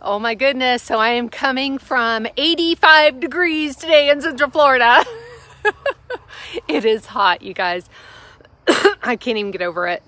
Oh my goodness, so I am coming from 85 degrees today in Central Florida. It is hot, you guys. I can't even get over it.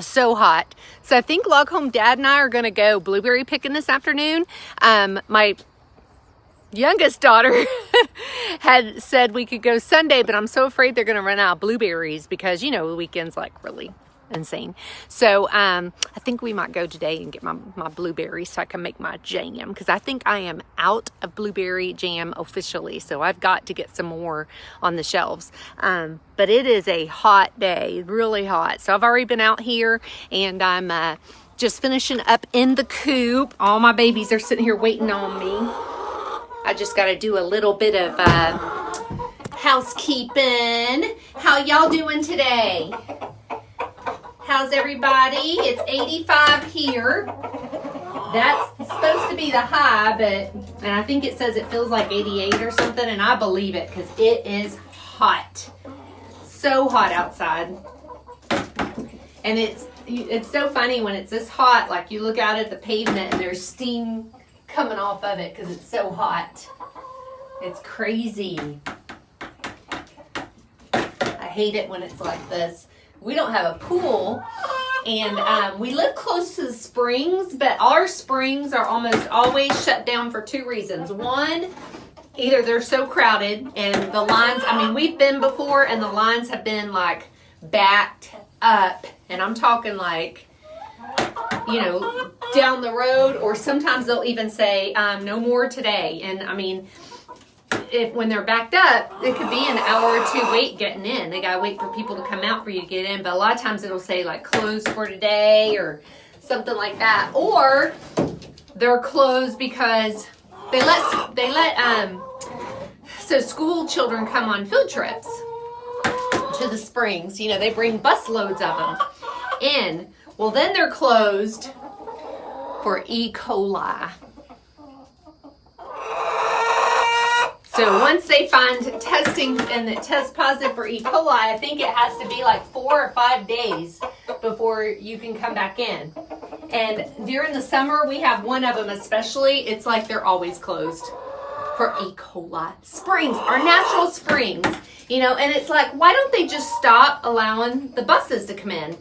So hot. So I think Log Home Dad and I are going to go blueberry picking this afternoon. My youngest daughter had said we could go Sunday, but I'm so afraid they're going to run out of blueberries because, you know, the weekend's like really insane. So I think we might go today and get my blueberries so I can make my jam, because I think I am out of blueberry jam officially, so I've got to get some more on the shelves. But it is a hot day, really hot. So I've already been out here and I'm just finishing up in the coop. All my babies are sitting here waiting on me. I just got to do a little bit of housekeeping. How y'all doing today? How's everybody? It's 85 here. That's supposed to be the high, and I think it says it feels like 88 or something, and I believe it because it is hot. So hot outside. And it's so funny when it's this hot, like you look out at the pavement and there's steam coming off of it because it's so hot. It's crazy. I hate it when it's like this. We don't have a pool, and we live close to the springs, but our springs are almost always shut down for two reasons. One, either they're so crowded and the lines, I mean, we've been before and the lines have been like backed up, and I'm talking like, you know, down the road, or sometimes they'll even say no more today. And I mean, when they're backed up, it could be an hour or two wait getting in. They gotta wait for people to come out for you to get in. But a lot of times it'll say like closed for today or something like that. Or they're closed because so school children come on field trips to the springs. You know, they bring bus loads of them in. Well, then they're closed for E. coli. So once they find testing and it tests positive for E. coli, I think it has to be like 4 or 5 days before you can come back in. And during the summer, we have one of them especially. It's like they're always closed for E. coli. Springs, our natural springs, you know, and it's like, why don't they just stop allowing the buses to come in?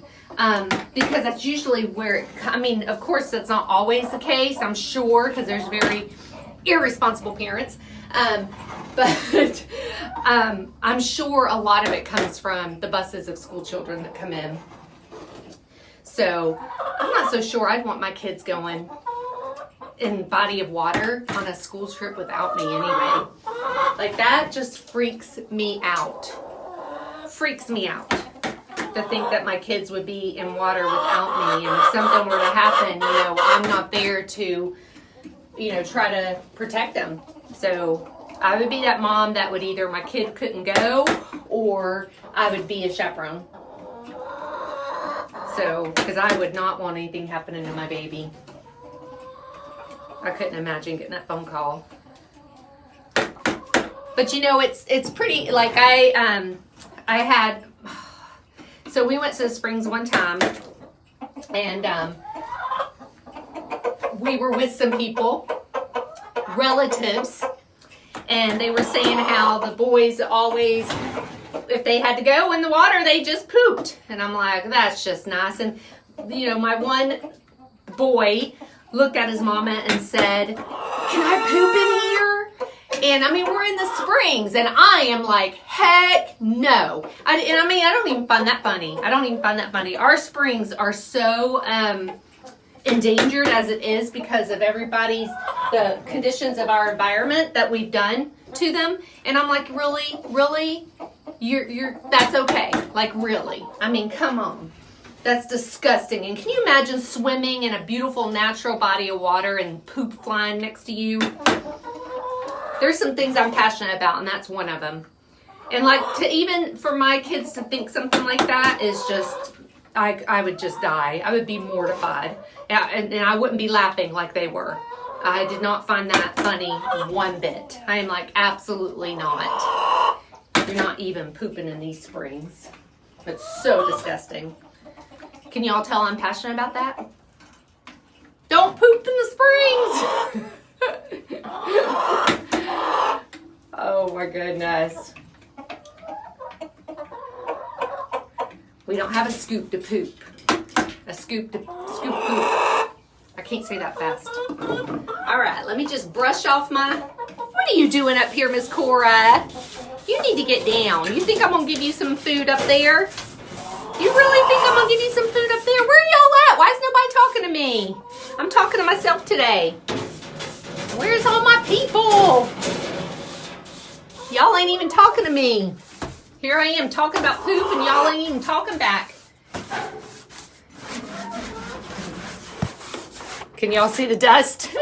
Because that's usually where I mean, of course, that's not always the case, I'm sure, because there's very irresponsible parents. But I'm sure a lot of it comes from the buses of school children that come in. So I'm not so sure I'd want my kids going in body of water on a school trip without me anyway. Like, that just freaks me out. Freaks me out to think that my kids would be in water without me, and if something were to happen, you know, I'm not there to, you know, try to protect them. So I would be that mom that would either my kid couldn't go or I would be a chaperone. So, because I would not want anything happening to my baby. I couldn't imagine getting that phone call. But you know, it's pretty, like so we went to the springs one time, and we were with some people, relatives, and they were saying how the boys always, if they had to go in the water, they just pooped. And I'm like, that's just nice. And, you know, my one boy looked at his mama and said, can I poop in here? And I mean, we're in the springs, and I am like, heck no. I don't even find that funny. Our springs are so endangered as it is because of the conditions of our environment that we've done to them. And I'm like, really? You're that's okay. Like, really? I mean, come on. That's disgusting. And can you imagine swimming in a beautiful natural body of water and poop flying next to you? There's some things I'm passionate about, and that's one of them. And like, even for my kids to think something like that is just, I would just die. I would be mortified. And I wouldn't be laughing like they were. I did not find that funny one bit. I am like, absolutely not. You're not even pooping in these springs. It's so disgusting. Can y'all tell I'm passionate about that? Don't poop in the springs. Oh my goodness. We don't have a scoop to poop. A scoop to scoop poop. I can't say that fast. All right, let me just brush off my... What are you doing up here, Miss Cora? You need to get down. You think I'm gonna give you some food up there? You really think I'm gonna give you some food up there? Where y'all at? Why is nobody talking to me? I'm talking to myself today. Where's all my people? Y'all ain't even talking to me. Here I am talking about poop and y'all ain't even talking back. Can y'all see the dust?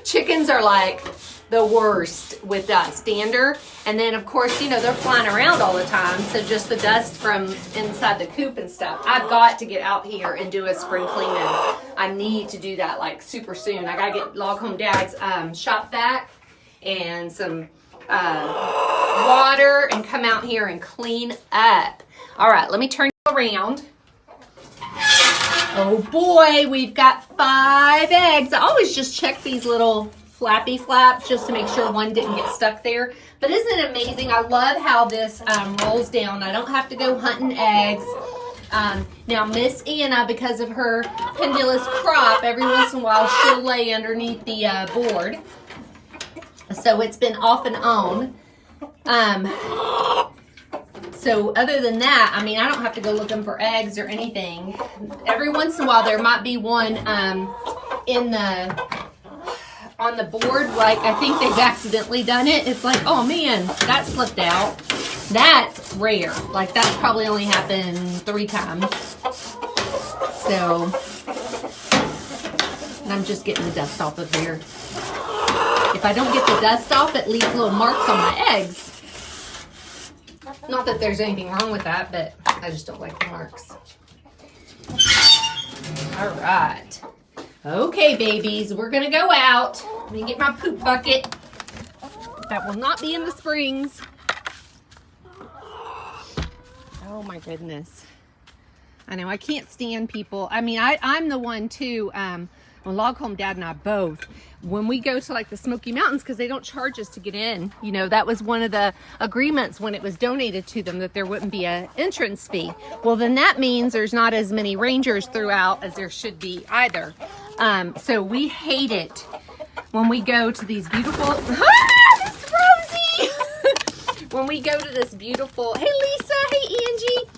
Chickens are like the worst with dust. Dander. And then of course, you know, they're flying around all the time. So just the dust from inside the coop and stuff. I've got to get out here and do a spring cleaning. I need to do that like super soon. I gotta get Log Home Dad's shop vac and some water and come out here and clean up. All right, let me turn you around. Oh boy, we've got 5 eggs. I always just check these little flappy flaps just to make sure one didn't get stuck there. But isn't it amazing? I love how this rolls down. I don't have to go hunting eggs. Now Miss Anna, because of her pendulous crop, every once in a while she'll lay underneath the board. So it's been off and on. So other than that, I mean, I don't have to go looking for eggs or anything. Every once in a while, there might be one on the board. Like, I think they've accidentally done it. It's like, oh man, that slipped out. That's rare. Like, that's probably only happened 3 times. So, and I'm just getting the dust off of here. If I don't get the dust off, it leaves little marks on my eggs. Not that there's anything wrong with that, but I just don't like the marks. All right. Okay, babies, we're gonna go out. Let me get my poop bucket. That will not be in the springs. Oh my goodness. I know, I can't stand people. I mean, I'm the one too, well, Log Home Dad and I both, when we go to like the Smoky Mountains, because they don't charge us to get in, you know, that was one of the agreements when it was donated to them, that there wouldn't be an entrance fee. Well, then that means there's not as many rangers throughout as there should be either. So we hate it when we go to these beautiful, Miss Rosie! When we go to this beautiful, hey Lisa, hey Angie.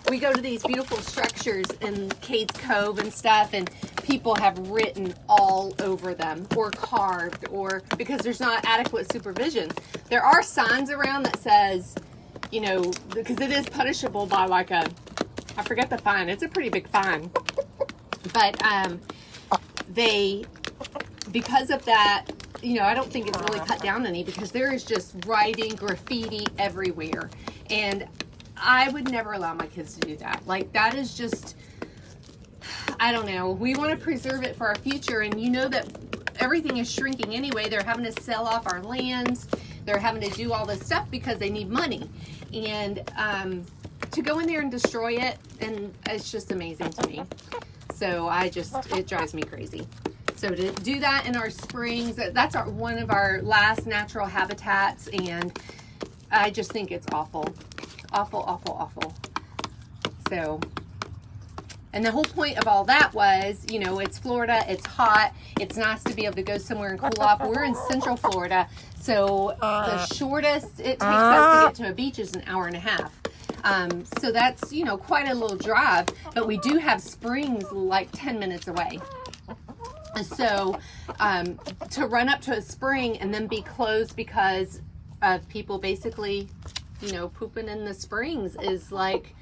We go to these beautiful structures in Cades Cove and stuff, and people have written all over them or carved, or because there's not adequate supervision. There are signs around that says, you know, because it is punishable by like I forget the fine. It's a pretty big fine. But because of that, you know, I don't think it's really cut down any, because there is just writing, graffiti everywhere. And I would never allow my kids to do that. Like, that is just, I don't know. We want to preserve it for our future, and you know that everything is shrinking anyway. They're having to sell off our lands. They're having to do all this stuff because they need money. And to go in there and destroy it, and it's just amazing to me. So it drives me crazy. So to do that in our springs, that's one of our last natural habitats, and I just think it's awful. Awful, awful, awful. So, and the whole point of all that was, you know, it's Florida, it's hot, it's nice to be able to go somewhere and cool off. We're in Central Florida, so the shortest it takes us to get to a beach is an hour and a half. So that's, you know, quite a little drive, but we do have springs like 10 minutes away. So to run up to a spring and then be closed because of people basically, you know, pooping in the springs is like,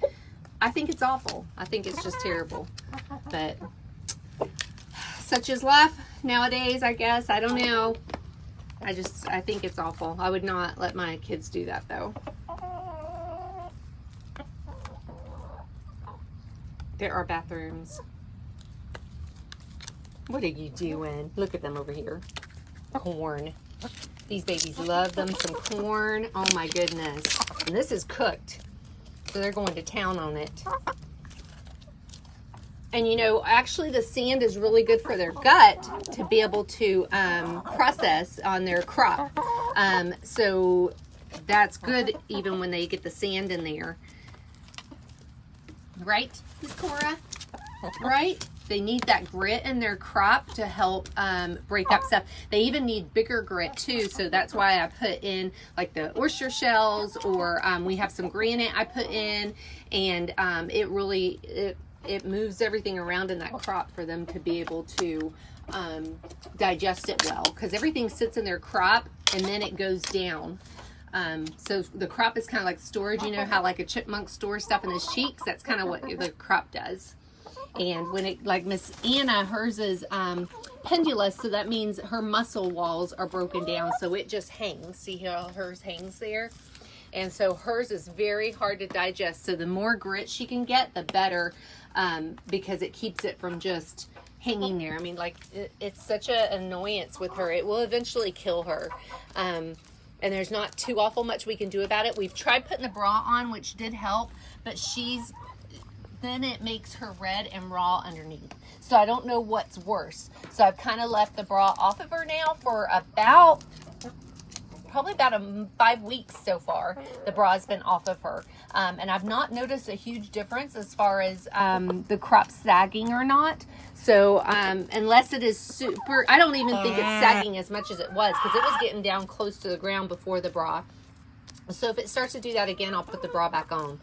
I think it's awful. I think it's just terrible. But such is life nowadays, I guess. I don't know. I think it's awful. I would not let my kids do that though. There are bathrooms. What are you doing? Look at them over here. Corn. These babies love them some corn. Oh my goodness. And this is cooked. So they're going to town on it. And you know, actually the sand is really good for their gut to be able to process on their crop. So that's good even when they get the sand in there. Right, Miss Cora? Right? They need that grit in their crop to help break up stuff. They even need bigger grit too, so that's why I put in like the oyster shells, or we have some granite I put in, and it really, it moves everything around in that crop for them to be able to digest it well, because everything sits in their crop and then it goes down. So the crop is kind of like storage. You know how like a chipmunk stores stuff in his cheeks? That's kind of what the crop does. And when it, like Miss Anna, hers is pendulous, so that means her muscle walls are broken down, so it just hangs. See how hers hangs there? And so hers is very hard to digest. So the more grit she can get, the better, because it keeps it from just hanging there. I mean, like, it's such an annoyance with her. It will eventually kill her. And there's not too awful much we can do about it. We've tried putting the bra on, which did help, but then it makes her red and raw underneath. So I don't know what's worse. So I've kind of left the bra off of her now for probably about 5 weeks so far. The bra's been off of her. And I've not noticed a huge difference as far as the crop sagging or not. So unless it is super, I don't even think it's sagging as much as it was, because it was getting down close to the ground before the bra. So if it starts to do that again, I'll put the bra back on.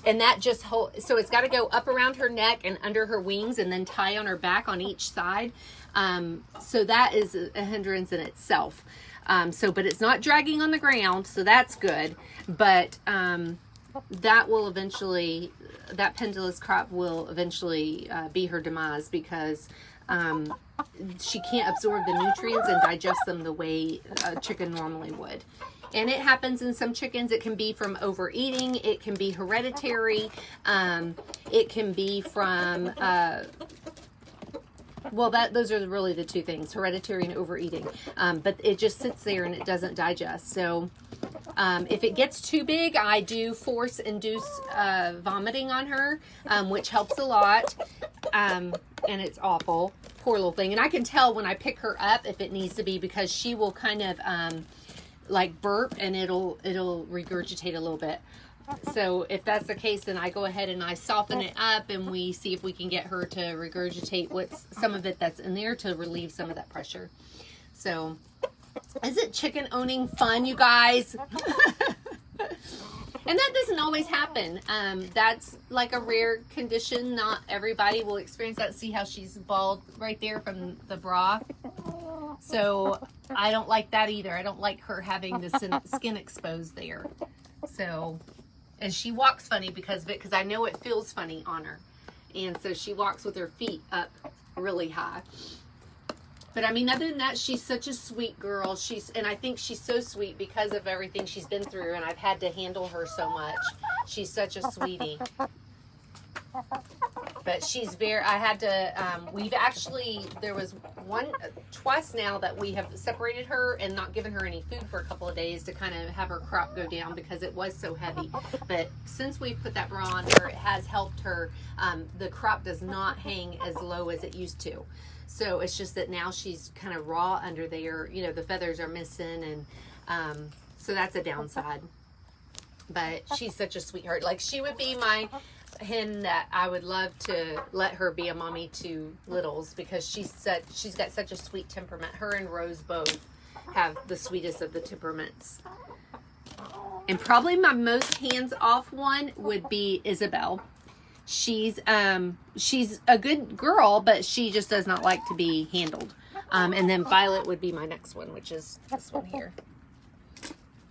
And that just so it's got to go up around her neck and under her wings, and then tie on her back on each side. So that is a hindrance in itself. But it's not dragging on the ground, so that's good. But that will eventually, that pendulous crop will eventually be her demise, because she can't absorb the nutrients and digest them the way a chicken normally would. And it happens in some chickens. It can be from overeating. It can be hereditary. It can be from, those are really the two things, hereditary and overeating. But it just sits there and it doesn't digest. So if it gets too big, I do force-induce vomiting on her, which helps a lot. And it's awful. Poor little thing. And I can tell when I pick her up if it needs to be, because she will kind of like burp and it'll regurgitate a little bit. So if that's the case, then I go ahead and I soften it up, and we see if we can get her to regurgitate some of it that's in there to relieve some of that pressure. So isn't chicken owning fun, you guys? And that doesn't always happen. That's like a rare condition. Not everybody will experience that. See how she's bald right there from the bra? So I don't like that either. I don't like her having the skin exposed there. So, and she walks funny because of it, because I know it feels funny on her. And so she walks with her feet up really high. But I mean, other than that, she's such a sweet girl. And I think she's so sweet because of everything she's been through, and I've had to handle her so much. She's such a sweetie. But she's I had to, there was twice now that we have separated her and not given her any food for a couple of days to kind of have her crop go down, because it was so heavy. But since we put that bra on her, it has helped her. The crop does not hang as low as it used to. So it's just that now she's kind of raw under there. You know, the feathers are missing, and so that's a downside. But she's such a sweetheart. Like, she would be my hen that I would love to let her be a mommy to littles, because she's got such a sweet temperament. Her and Rose both have the sweetest of the temperaments. And probably my most hands-off one would be Isabel. She's a good girl, but she just does not like to be handled. And then Violet would be my next one, which is this one here.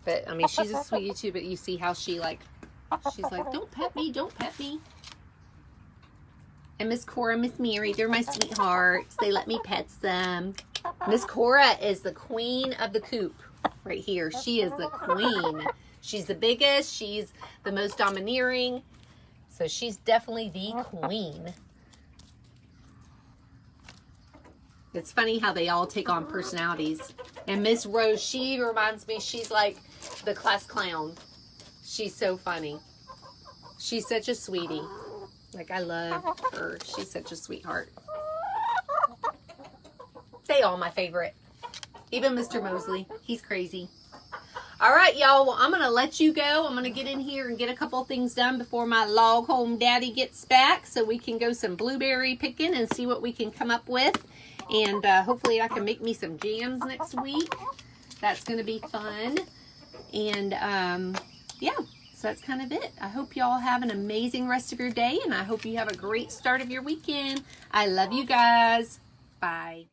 But I mean, she's a sweetie too, but you see how she's like, don't pet me, don't pet me. And Miss Cora, Miss Mary, they're my sweethearts. They let me pet them. Miss Cora is the queen of the coop right here. She is the queen. She's the biggest. She's the most domineering. So she's definitely the queen. It's funny how they all take on personalities. And Miss Rose, she reminds me, she's like the class clown. She's so funny. She's such a sweetie. Like, I love her. She's such a sweetheart. They all my favorite. Even Mr. Mosley. He's crazy. All right, y'all. Well, I'm going to let you go. I'm going to get in here and get a couple things done before my log home daddy gets back so we can go some blueberry picking and see what we can come up with. And hopefully I can make me some jams next week. That's going to be fun. And yeah, so that's kind of it. I hope y'all have an amazing rest of your day, and I hope you have a great start of your weekend. I love you guys. Bye.